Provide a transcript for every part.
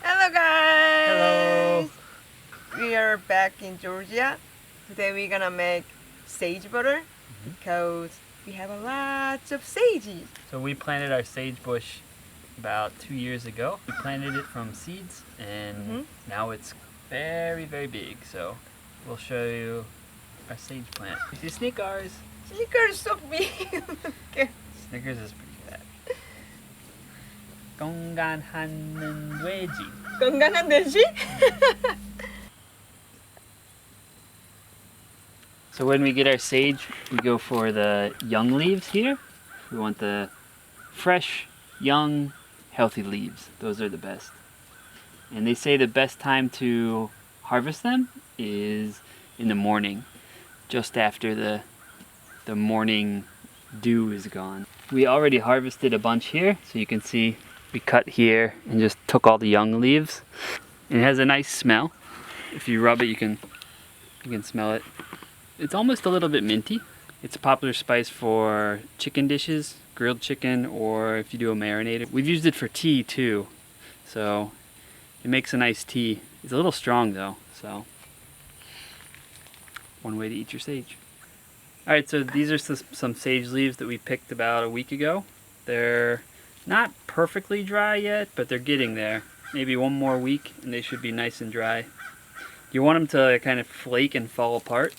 Hello guys! Hello! We are back in Georgia. Today we're gonna make sage butter because we have a lot of sage. So we planted our sage bush about 2 years ago. We planted it from seeds and now it's very, very big. So we'll show you our sage plant. See Snickers! Snickers is so big! Okay. Snickers is pretty bad. 건강한 돼지. 건강한 돼지? So when we get our sage, we go for the young leaves here. We want the fresh, young, healthy leaves. Those are the best. And they say the best time to harvest them is in the morning, just after the morning dew is gone. We already harvested a bunch here, so you can see we cut here and just took all the young leaves. And it has a nice smell. If you rub it, you can smell it. It's almost a little bit minty. It's a popular spice for chicken dishes, grilled chicken, or if you do a marinade. We've used it for tea too, so it makes a nice tea. It's a little strong though, so one way to eat your sage. Alright, so these are some sage leaves that we picked about a week ago. They're not perfectly dry yet, but they're getting there. Maybe one more week and they should be nice and dry. You want them to kind of flake and fall apart,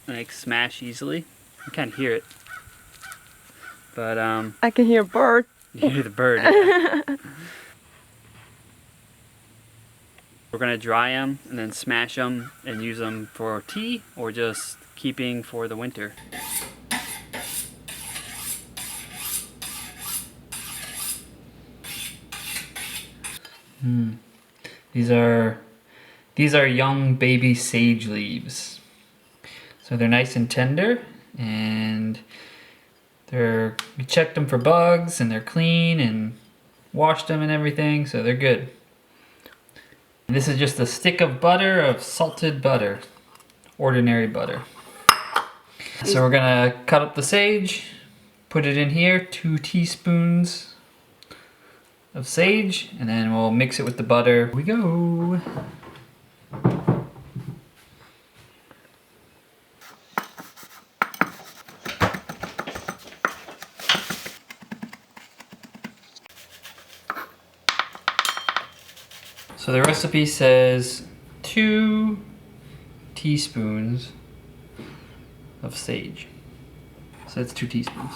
like smash easily. You can't hear it, but I can hear a bird. you hear the bird. Yeah. We're gonna dry them and then smash them and use them for tea or just keeping for the winter. These are young baby sage leaves. So they're nice and tender, and we checked them for bugs, and they're clean and washed them and everything, so they're good. And this is just a stick of butter, of salted butter, ordinary butter. So we're gonna cut up the sage, put it in here, 2 teaspoons of sage, and then we'll mix it with the butter. Here we go. So the recipe says 2 teaspoons of sage. So that's 2 teaspoons.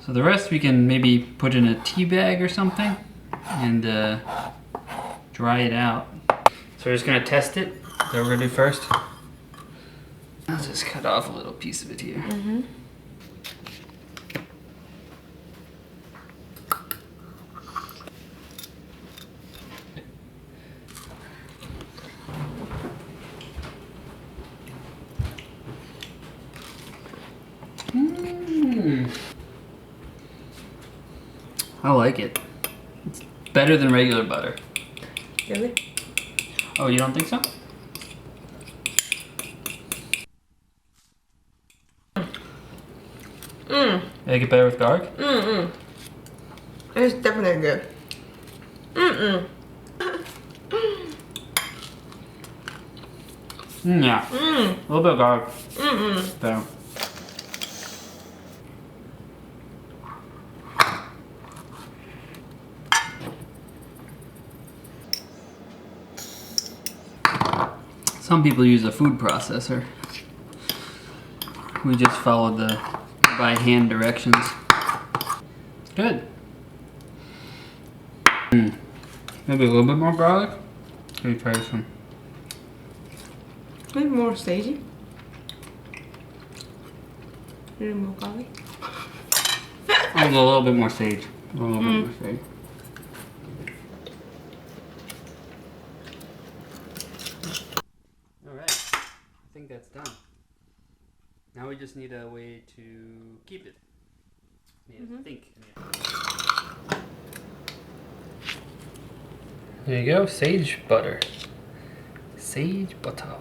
So the rest we can maybe put in a tea bag or something and dry it out. So we're just gonna test it. That's what we're gonna do first. I'll just cut off a little piece of it here. I like it. It's better than regular butter. Really? Oh, you don't think so? You like it better with garlic? It's definitely good. Yeah. A little bit of garlic. Better. Some people use a food processor. We just followed the by hand directions. Good. Maybe a little bit more garlic. Let me try some. Maybe more sagey. A little more garlic. A little bit more sage. A little bit more sage. Alright, I think that's done. Now we just need a way to keep it. Think. There you go, sage butter. Sage butter.